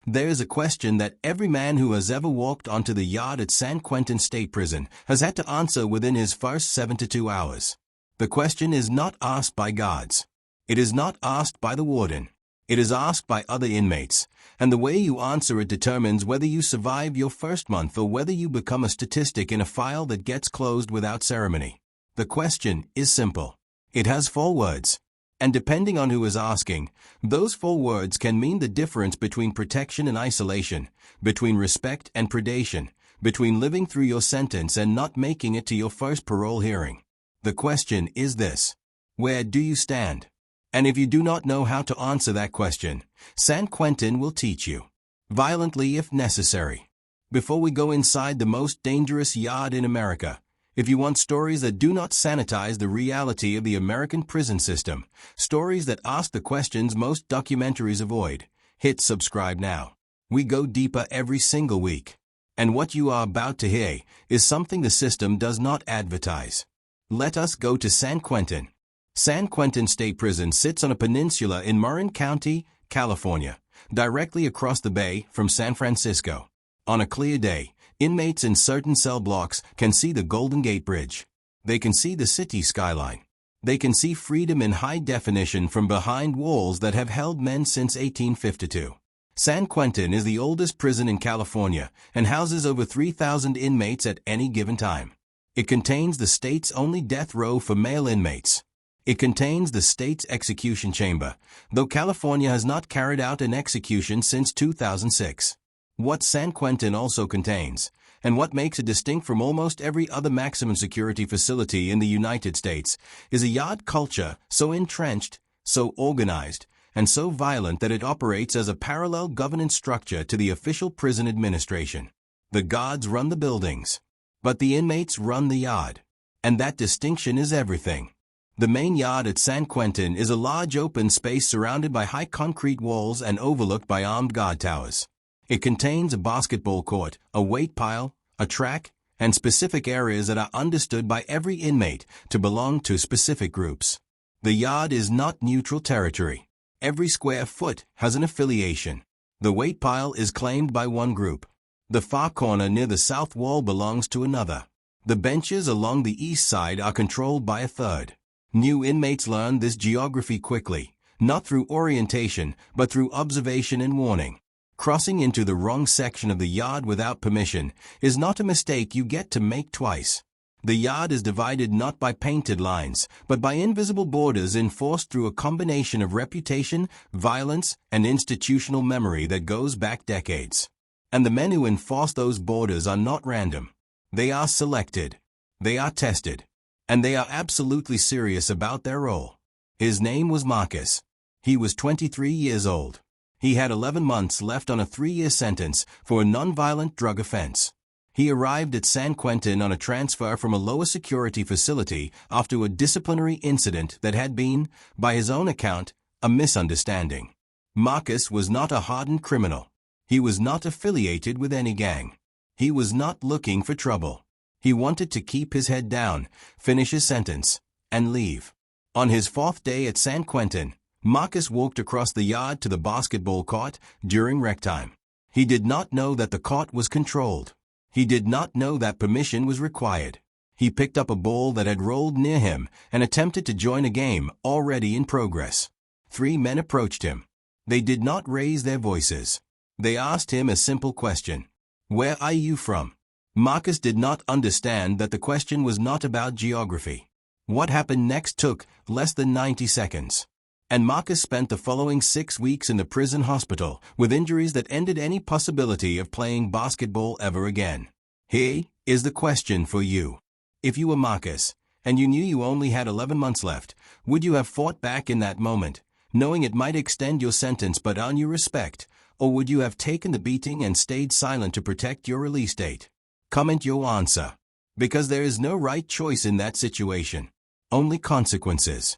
There is a question that every man who has ever walked onto the yard at San Quentin State Prison has had to answer within his first 72 hours. The question is not asked by guards. It is not asked by the warden. It is asked by other inmates, and the way you answer it determines whether you survive your first month or whether you become a statistic in a file that gets closed without ceremony. The question is simple. It has 4 words. And depending on who is asking, those 4 words can mean the difference between protection and isolation, between respect and predation, between living through your sentence and not making it to your first parole hearing. The question is this: where do you stand? And if you do not know how to answer that question, San Quentin will teach you. Violently if necessary. Before we go inside the most dangerous yard in America, if you want stories that do not sanitize the reality of the American prison system, stories that ask the questions most documentaries avoid, hit subscribe now. We go deeper every single week. And what you are about to hear is something the system does not advertise. Let us go to San Quentin. San Quentin State Prison sits on a peninsula in Marin County, California, directly across the bay from San Francisco. On a clear day, inmates in certain cell blocks can see the Golden Gate Bridge. They can see the city skyline. They can see freedom in high definition from behind walls that have held men since 1852. San Quentin is the oldest prison in California and houses over 3,000 inmates at any given time. It contains the state's only death row for male inmates. It contains the state's execution chamber, though California has not carried out an execution since 2006. What San Quentin also contains, and what makes it distinct from almost every other maximum security facility in the United States, is a yard culture so entrenched, so organized, and so violent that it operates as a parallel governance structure to the official prison administration. The guards run the buildings, but the inmates run the yard. And that distinction is everything. The main yard at San Quentin is a large open space surrounded by high concrete walls and overlooked by armed guard towers. It contains a basketball court, a weight pile, a track, and specific areas that are understood by every inmate to belong to specific groups. The yard is not neutral territory. Every square foot has an affiliation. The weight pile is claimed by one group. The far corner near the south wall belongs to another. The benches along the east side are controlled by a third. New inmates learn this geography quickly, not through orientation, but through observation and warning. Crossing into the wrong section of the yard without permission is not a mistake you get to make twice. The yard is divided not by painted lines, but by invisible borders enforced through a combination of reputation, violence, and institutional memory that goes back decades. And the men who enforce those borders are not random. They are selected. They are tested. And they are absolutely serious about their role. His name was Marcus. He was 23 years old. He had 11 months left on a 3-year sentence for a nonviolent drug offense. He arrived at San Quentin on a transfer from a lower security facility after a disciplinary incident that had been, by his own account, a misunderstanding. Marcus was not a hardened criminal. He was not affiliated with any gang. He was not looking for trouble. He wanted to keep his head down, finish his sentence, and leave. On his 4th day at San Quentin, Marcus walked across the yard to the basketball court during rec time. He did not know that the court was controlled. He did not know that permission was required. He picked up a ball that had rolled near him and attempted to join a game already in progress. 3 men approached him. They did not raise their voices. They asked him a simple question. "Where are you from?" Marcus did not understand that the question was not about geography. What happened next took less than 90 seconds. And Marcus spent the following 6 weeks in the prison hospital with injuries that ended any possibility of playing basketball ever again. Here is the question for you. If you were Marcus, and you knew you only had 11 months left, would you have fought back in that moment, knowing it might extend your sentence but earn you respect, or would you have taken the beating and stayed silent to protect your release date? Comment your answer. Because there is no right choice in that situation. Only consequences.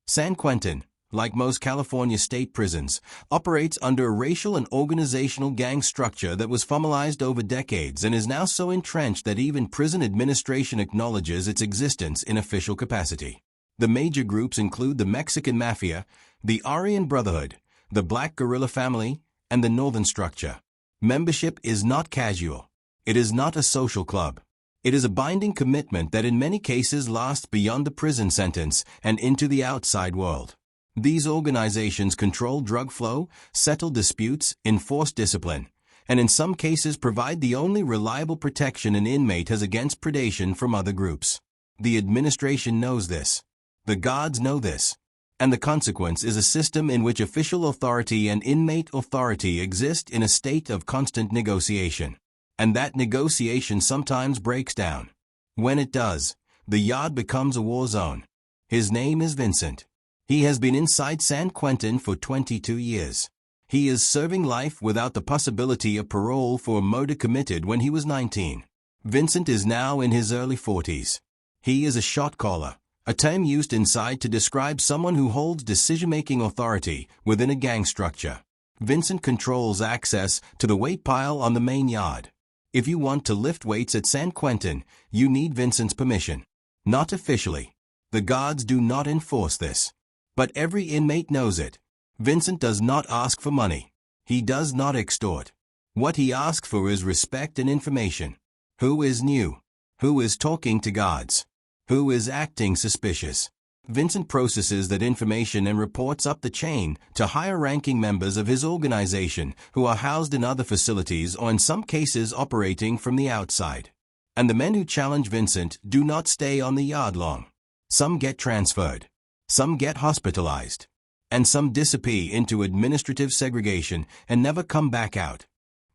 San Quentin, like most California state prisons, operates under a racial and organizational gang structure that was formalized over decades and is now so entrenched that even prison administration acknowledges its existence in official capacity. The major groups include the Mexican Mafia, the Aryan Brotherhood, the Black Guerrilla Family, and the northern structure. Membership is not casual. It is not a social club. It is a binding commitment that in many cases lasts beyond the prison sentence and into the outside world. These organizations control drug flow, settle disputes, enforce discipline, and in some cases provide the only reliable protection an inmate has against predation from other groups. The administration knows this. The gods know this. And the consequence is a system in which official authority and inmate authority exist in a state of constant negotiation. And that negotiation sometimes breaks down. When it does, the yard becomes a war zone. His name is Vincent. He has been inside San Quentin for 22 years. He is serving life without the possibility of parole for a murder committed when he was 19. Vincent is now in his early 40s. He is a shot caller, a term used inside to describe someone who holds decision-making authority within a gang structure. Vincent controls access to the weight pile on the main yard. If you want to lift weights at San Quentin, you need Vincent's permission. Not officially. The gods do not enforce this. But every inmate knows it. Vincent does not ask for money. He does not extort. What he asks for is respect and information. Who is new? Who is talking to gods? Who is acting suspicious? Vincent processes that information and reports up the chain to higher-ranking members of his organization who are housed in other facilities or in some cases operating from the outside. And the men who challenge Vincent do not stay on the yard long. Some get transferred. Some get hospitalized. And some disappear into administrative segregation and never come back out.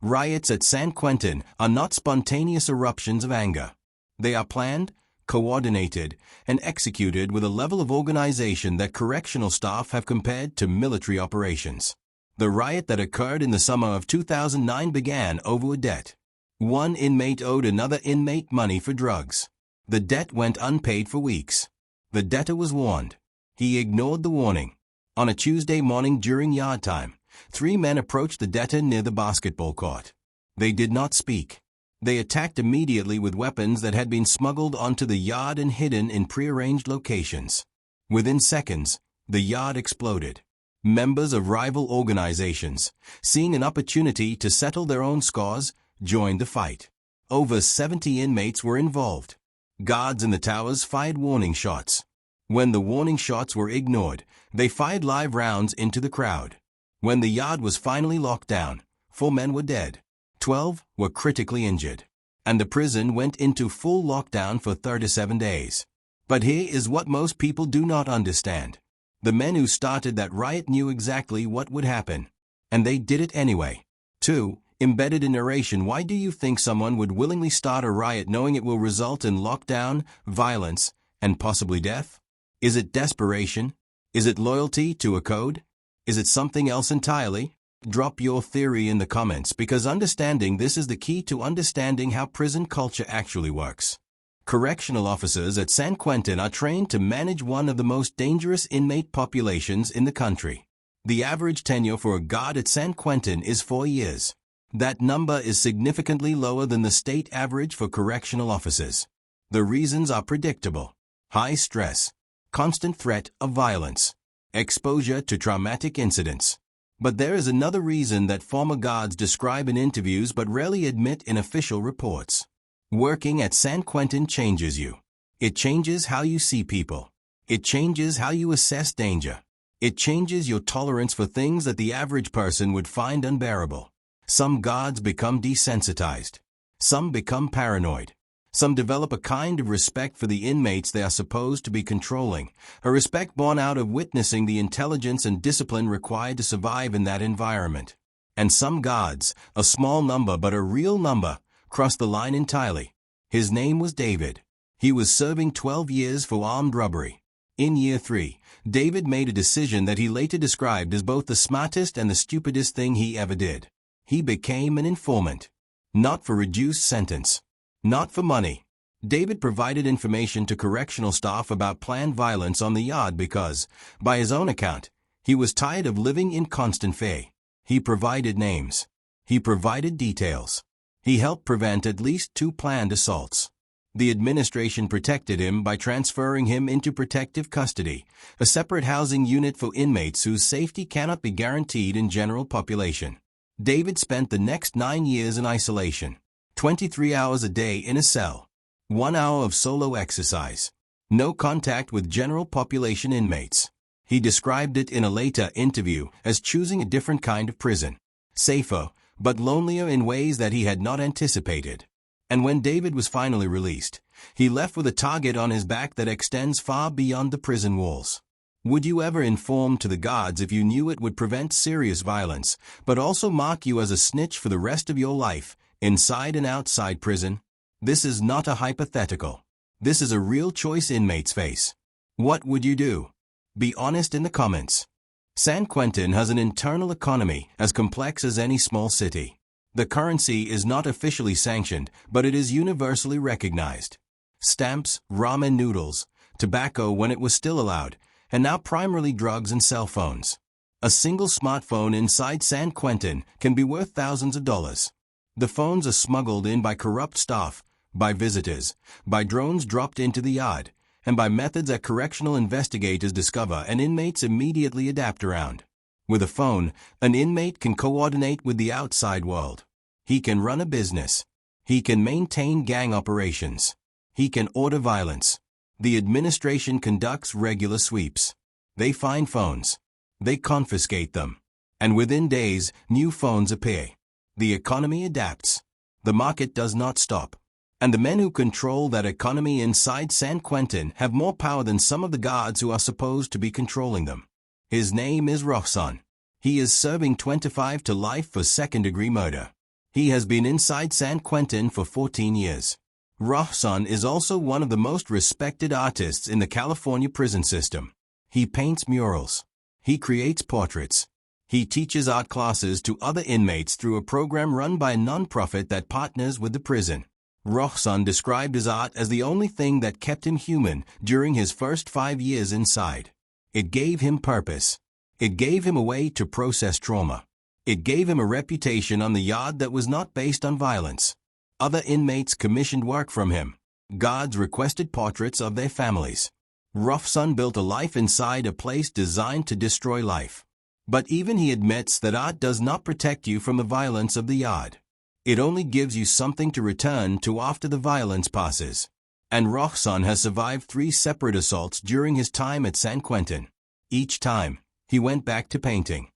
Riots at San Quentin are not spontaneous eruptions of anger. They are planned, coordinated, and executed with a level of organization that correctional staff have compared to military operations. The riot that occurred in the summer of 2009 began over a debt. One inmate owed another inmate money for drugs. The debt went unpaid for weeks. The debtor was warned. He ignored the warning. On a Tuesday morning during yard time, 3 men approached the debtor near the basketball court. They did not speak. They attacked immediately with weapons that had been smuggled onto the yard and hidden in prearranged locations. Within seconds, the yard exploded. Members of rival organizations, seeing an opportunity to settle their own scores, joined the fight. Over 70 inmates were involved. Guards in the towers fired warning shots. When the warning shots were ignored, they fired live rounds into the crowd. When the yard was finally locked down, 4 men were dead. 12 were critically injured, and the prison went into full lockdown for 37 days. But here is what most people do not understand. The men who started that riot knew exactly what would happen, and they did it anyway. 2. Embedded in narration, why do you think someone would willingly start a riot knowing it will result in lockdown, violence, and possibly death? Is it desperation? Is it loyalty to a code? Is it something else entirely? Drop your theory in the comments because understanding this is the key to understanding how prison culture actually works. Correctional officers at San Quentin are trained to manage one of the most dangerous inmate populations in the country. The average tenure for a guard at San Quentin is 4 years. That number is significantly lower than the state average for correctional officers. The reasons are predictable. High stress, constant threat of violence, exposure to traumatic incidents. But there is another reason that former guards describe in interviews but rarely admit in official reports. Working at San Quentin changes you. It changes how you see people. It changes how you assess danger. It changes your tolerance for things that the average person would find unbearable. Some guards become desensitized. Some become paranoid. Some develop a kind of respect for the inmates they are supposed to be controlling, a respect born out of witnessing the intelligence and discipline required to survive in that environment. And some guards, a small number but a real number, crossed the line entirely. His name was David. He was serving 12 years for armed robbery. In year 3, David made a decision that he later described as both the smartest and the stupidest thing he ever did. He became an informant. Not for reduced sentence. Not for money. David provided information to correctional staff about planned violence on the yard because, by his own account, he was tired of living in constant fear. He provided names. He provided details. He helped prevent at least 2 planned assaults. The administration protected him by transferring him into protective custody, a separate housing unit for inmates whose safety cannot be guaranteed in general population. David spent the next 9 years in isolation. 23 hours a day in a cell. 1 hour of solo exercise. No contact with general population inmates. He described it in a later interview as choosing a different kind of prison. Safer, but lonelier in ways that he had not anticipated. And when David was finally released, he left with a target on his back that extends far beyond the prison walls. Would you ever inform to the gods if you knew it would prevent serious violence, but also mark you as a snitch for the rest of your life, inside and outside prison? This is not a hypothetical. This is a real choice inmates face. What would you do? Be honest in the comments. San Quentin has an internal economy as complex as any small city. The currency is not officially sanctioned, but it is universally recognized. Stamps, ramen noodles, tobacco when it was still allowed, and now primarily drugs and cell phones. A single smartphone inside San Quentin can be worth thousands of dollars. The phones are smuggled in by corrupt staff, by visitors, by drones dropped into the yard, and by methods that correctional investigators discover and inmates immediately adapt around. With a phone, an inmate can coordinate with the outside world. He can run a business. He can maintain gang operations. He can order violence. The administration conducts regular sweeps. They find phones. They confiscate them. And within days, new phones appear. The economy adapts. The market does not stop. And the men who control that economy inside San Quentin have more power than some of the guards who are supposed to be controlling them. His name is Roxanne. He is serving 25 to life for second-degree murder. He has been inside San Quentin for 14 years. Roxanne is also one of the most respected artists in the California prison system. He paints murals. He creates portraits. He teaches art classes to other inmates through a program run by a nonprofit that partners with the prison. Roxanne described his art as the only thing that kept him human during his first 5 years inside. It gave him purpose. It gave him a way to process trauma. It gave him a reputation on the yard that was not based on violence. Other inmates commissioned work from him. Guards requested portraits of their families. Roxanne built a life inside a place designed to destroy life. But even he admits that art does not protect you from the violence of the yard. It only gives you something to return to after the violence passes. And Roxanne has survived 3 separate assaults during his time at San Quentin. Each time, he went back to painting.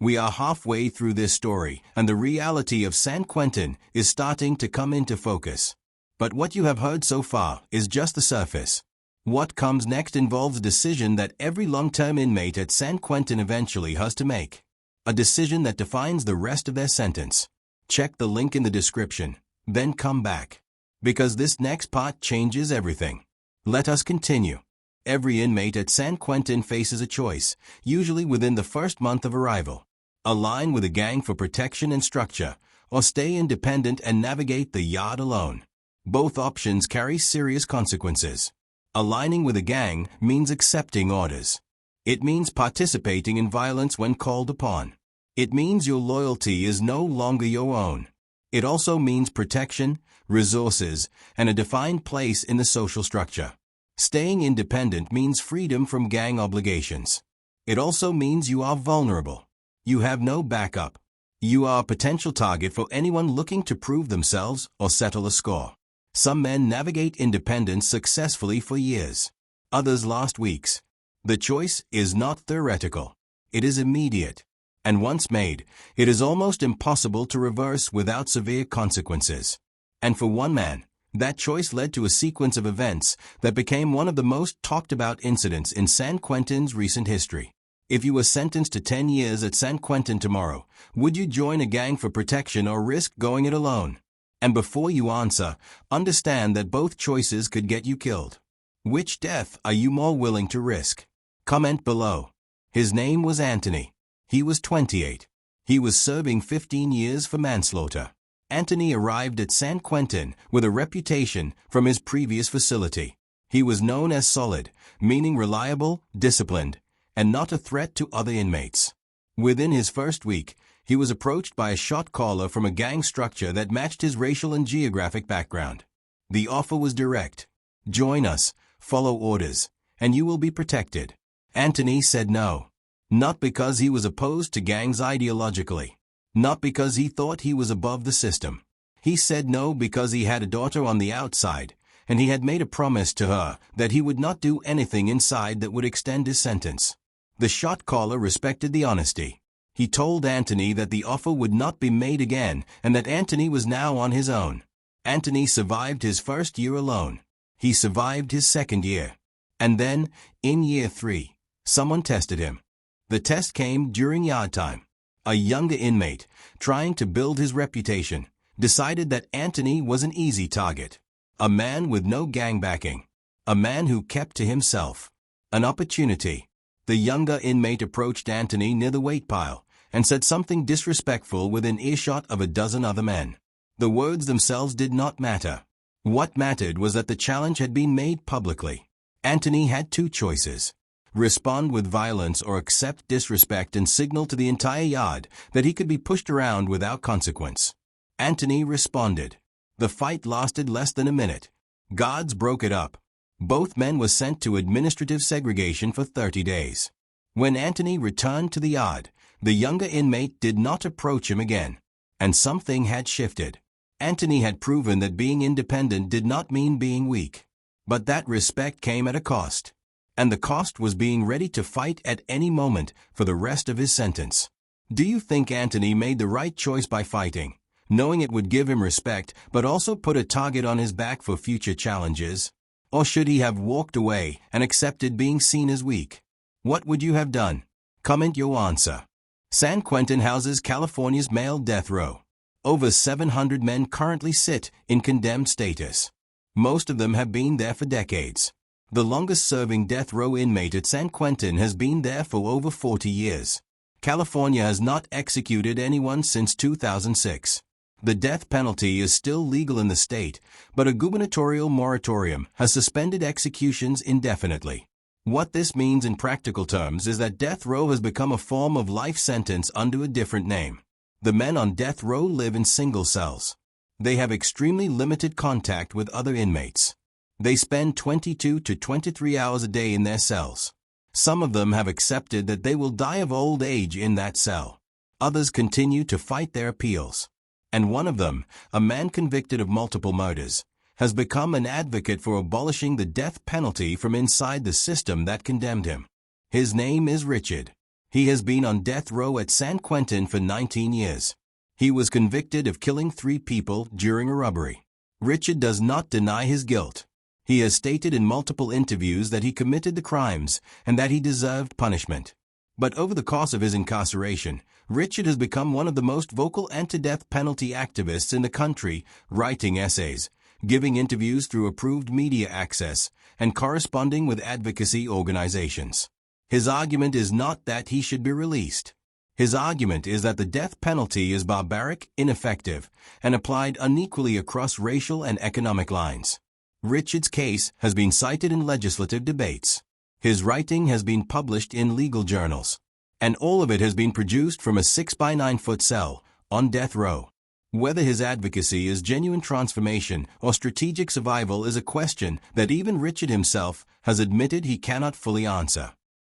We are halfway through this story, and the reality of San Quentin is starting to come into focus. But what you have heard so far is just the surface. What comes next involves a decision that every long-term inmate at San Quentin eventually has to make. A decision that defines the rest of their sentence. Check the link in the description, then come back. Because this next part changes everything. Let us continue. Every inmate at San Quentin faces a choice, usually within the first month of arrival. Align with a gang for protection and structure, or stay independent and navigate the yard alone. Both options carry serious consequences. Aligning with a gang means accepting orders. It means participating in violence when called upon. It means your loyalty is no longer your own. It also means protection, resources, and a defined place in the social structure. Staying independent means freedom from gang obligations. It also means you are vulnerable. You have no backup. You are a potential target for anyone looking to prove themselves or settle a score. Some men navigate independence successfully for years. Others last weeks. The choice is not theoretical. It is immediate. And once made, it is almost impossible to reverse without severe consequences. And for one man, that choice led to a sequence of events that became one of the most talked about incidents in San Quentin's recent history. If you were sentenced to 10 years at San Quentin tomorrow, would you join a gang for protection or risk going it alone? And before you answer, understand that both choices could get you killed. Which death are you more willing to risk? Comment below. His name was Anthony. He was 28. He was serving 15 years for manslaughter. Anthony arrived at San Quentin with a reputation from his previous facility. He was known as solid, meaning reliable, disciplined, and not a threat to other inmates. Within his first week, he was approached by a shot caller from a gang structure that matched his racial and geographic background. The offer was direct. Join us, follow orders, and you will be protected. Anthony said no. Not because he was opposed to gangs ideologically. Not because he thought he was above the system. He said no because he had a daughter on the outside, and he had made a promise to her that he would not do anything inside that would extend his sentence. The shot caller respected the honesty. He told Anthony that the offer would not be made again and that Anthony was now on his own. Anthony survived his first year alone. He survived his second year. And then, in year 3, someone tested him. The test came during yard time. A younger inmate, trying to build his reputation, decided that Anthony was an easy target. A man with no gang backing. A man who kept to himself. An opportunity. The younger inmate approached Anthony near the weight pile and said something disrespectful within earshot of a dozen other men. The words themselves did not matter. What mattered was that the challenge had been made publicly. Anthony had two choices: respond with violence or accept disrespect and signal to the entire yard that he could be pushed around without consequence. Anthony responded. The fight lasted less than a minute. Guards broke it up. Both men were sent to administrative segregation for 30 days. When Anthony returned to the yard, the younger inmate did not approach him again. And something had shifted. Anthony had proven that being independent did not mean being weak. But that respect came at a cost. And the cost was being ready to fight at any moment for the rest of his sentence. Do you think Anthony made the right choice by fighting, knowing it would give him respect but also put a target on his back for future challenges? Or should he have walked away and accepted being seen as weak? What would you have done? Comment your answer. San Quentin houses California's male death row. Over 700 men currently sit in condemned status. Most of them have been there for decades. The longest-serving death row inmate at San Quentin has been there for over 40 years. California has not executed anyone since 2006. The death penalty is still legal in the state, but a gubernatorial moratorium has suspended executions indefinitely. What this means in practical terms is that death row has become a form of life sentence under a different name. The men on death row live in single cells. They have extremely limited contact with other inmates. They spend 22 to 23 hours a day in their cells. Some of them have accepted that they will die of old age in that cell. Others continue to fight their appeals. And one of them, a man convicted of multiple murders, has become an advocate for abolishing the death penalty from inside the system that condemned him. His name is Richard. He has been on death row at San Quentin for 19 years. He was convicted of killing 3 people during a robbery. Richard does not deny his guilt. He has stated in multiple interviews that he committed the crimes and that he deserved punishment. But over the course of his incarceration, Richard has become one of the most vocal anti-death penalty activists in the country, writing essays, giving interviews through approved media access, and corresponding with advocacy organizations. His argument is not that he should be released. His argument is that the death penalty is barbaric, ineffective, and applied unequally across racial and economic lines. Richard's case has been cited in legislative debates. His writing has been published in legal journals. And all of it has been produced from a 6-by-9-foot cell, on death row. Whether his advocacy is genuine transformation or strategic survival is a question that even Richard himself has admitted he cannot fully answer.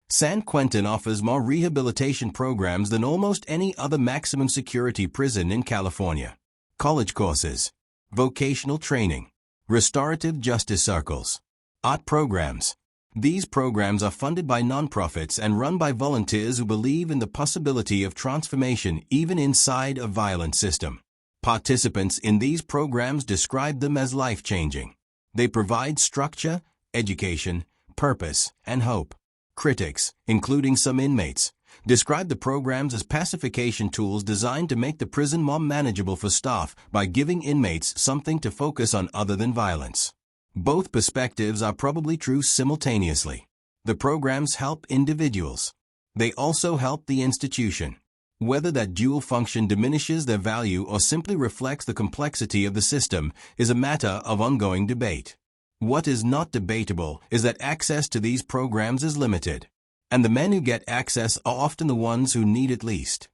San Quentin offers more rehabilitation programs than almost any other maximum security prison in California. College courses, vocational training, restorative justice circles, art programs. These programs are funded by nonprofits and run by volunteers who believe in the possibility of transformation even inside a violent system. Participants in these programs describe them as life-changing. They provide structure, education, purpose, and hope. Critics, including some inmates, describe the programs as pacification tools designed to make the prison more manageable for staff by giving inmates something to focus on other than violence. Both perspectives are probably true simultaneously. The programs help individuals. They also help the institution. Whether that dual function diminishes their value or simply reflects the complexity of the system is a matter of ongoing debate. What is not debatable is that access to these programs is limited, and the men who get access are often the ones who need it least.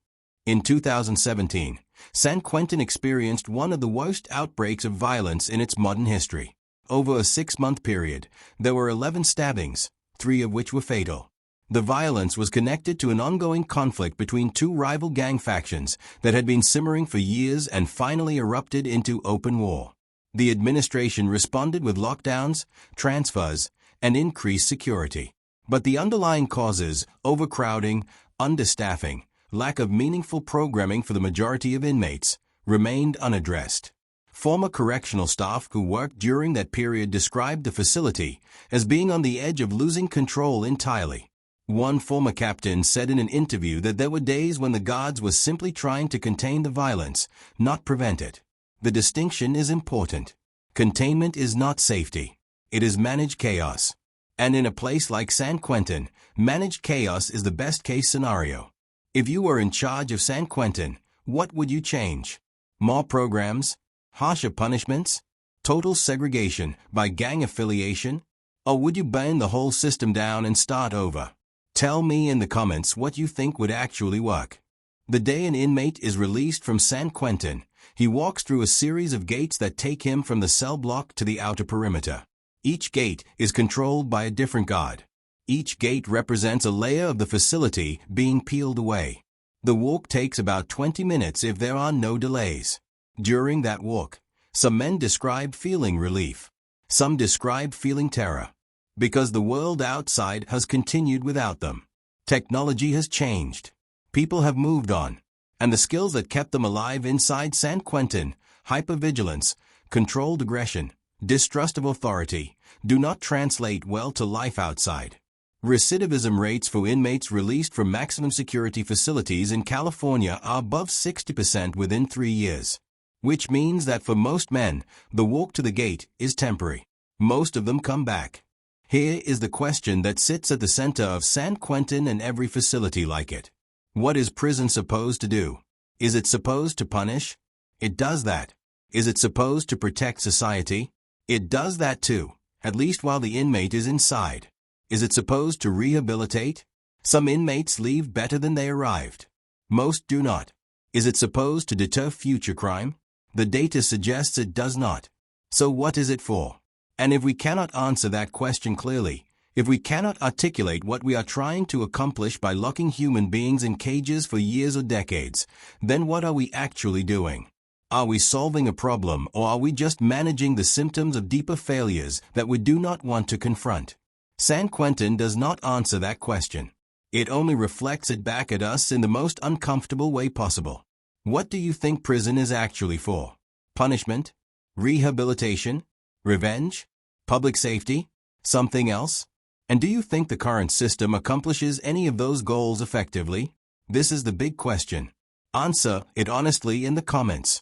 In 2017, San Quentin experienced one of the worst outbreaks of violence in its modern history. Over a 6-month period, there were 11 stabbings, 3 of which were fatal. The violence was connected to an ongoing conflict between two rival gang factions that had been simmering for years and finally erupted into open war. The administration responded with lockdowns, transfers, and increased security. But the underlying causes, overcrowding, understaffing, lack of meaningful programming for the majority of inmates, remained unaddressed. Former correctional staff who worked during that period described the facility as being on the edge of losing control entirely. One former captain said in an interview that there were days when the guards were simply trying to contain the violence, not prevent it. The distinction is important. Containment is not safety. It is managed chaos. And in a place like San Quentin, managed chaos is the best-case scenario. If you were in charge of San Quentin, what would you change? More programs? Harsher punishments? Total segregation by gang affiliation? Or would you burn the whole system down and start over? Tell me in the comments what you think would actually work. The day an inmate is released from San Quentin, he walks through a series of gates that take him from the cell block to the outer perimeter. Each gate is controlled by a different guard. Each gate represents a layer of the facility being peeled away. The walk takes about 20 minutes if there are no delays. During that walk, some men described feeling relief. Some described feeling terror. Because the world outside has continued without them. Technology has changed. People have moved on. And the skills that kept them alive inside San Quentin, hypervigilance, controlled aggression, distrust of authority, do not translate well to life outside. Recidivism rates for inmates released from maximum security facilities in California are above 60% within 3 years. Which means that for most men, the walk to the gate is temporary. Most of them come back. Here is the question that sits at the center of San Quentin and every facility like it. What is prison supposed to do? Is it supposed to punish? It does that. Is it supposed to protect society? It does that too, at least while the inmate is inside. Is it supposed to rehabilitate? Some inmates leave better than they arrived. Most do not. Is it supposed to deter future crime? The data suggests it does not. So what is it for? And if we cannot answer that question clearly, if we cannot articulate what we are trying to accomplish by locking human beings in cages for years or decades, then what are we actually doing? Are we solving a problem, or are we just managing the symptoms of deeper failures that we do not want to confront? San Quentin does not answer that question. It only reflects it back at us in the most uncomfortable way possible. What do you think prison is actually for? Punishment? Rehabilitation? Revenge? Public safety? Something else? And do you think the current system accomplishes any of those goals effectively? This is the big question. Answer it honestly in the comments.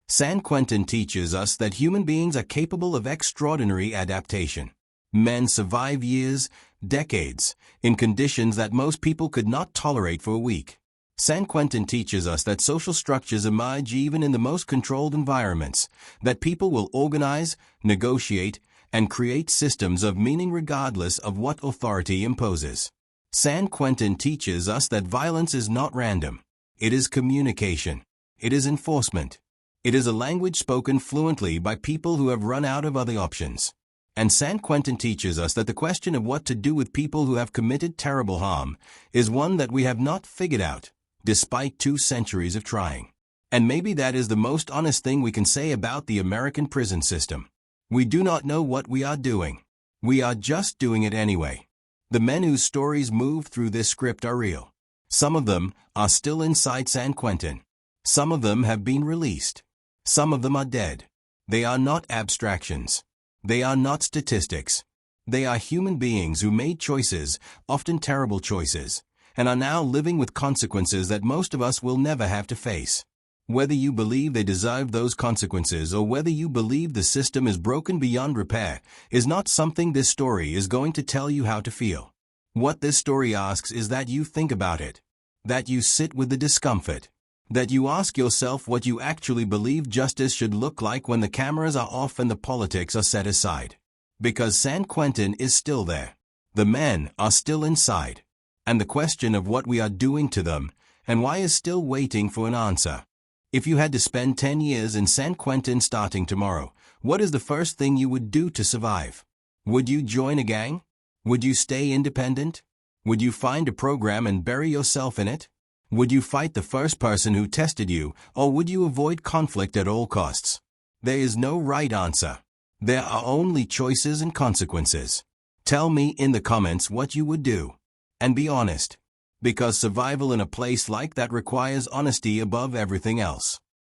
San Quentin teaches us that human beings are capable of extraordinary adaptation. Men survive years, decades, in conditions that most people could not tolerate for a week. San Quentin teaches us that social structures emerge even in the most controlled environments, that people will organize, negotiate, and create systems of meaning regardless of what authority imposes. San Quentin teaches us that violence is not random. It is communication. It is enforcement. It is a language spoken fluently by people who have run out of other options. And San Quentin teaches us that the question of what to do with people who have committed terrible harm is one that we have not figured out, despite 2 centuries of trying. And maybe that is the most honest thing we can say about the American prison system. We do not know what we are doing. We are just doing it anyway. The men whose stories move through this script are real. Some of them are still inside San Quentin. Some of them have been released. Some of them are dead. They are not abstractions. They are not statistics. They are human beings who made choices, often terrible choices, and are now living with consequences that most of us will never have to face. Whether you believe they deserve those consequences or whether you believe the system is broken beyond repair is not something this story is going to tell you how to feel. What this story asks is that you think about it, that you sit with the discomfort, that you ask yourself what you actually believe justice should look like when the cameras are off and the politics are set aside. Because San Quentin is still there. The men are still inside. And the question of what we are doing to them and why is still waiting for an answer. If you had to spend 10 years in San Quentin starting tomorrow, what is the first thing you would do to survive? Would you join a gang? Would you stay independent? Would you find a program and bury yourself in it? Would you fight the first person who tested you, or would you avoid conflict at all costs? There is no right answer. There are only choices and consequences. Tell me in the comments what you would do. And be honest. Because survival in a place like that requires honesty above everything else.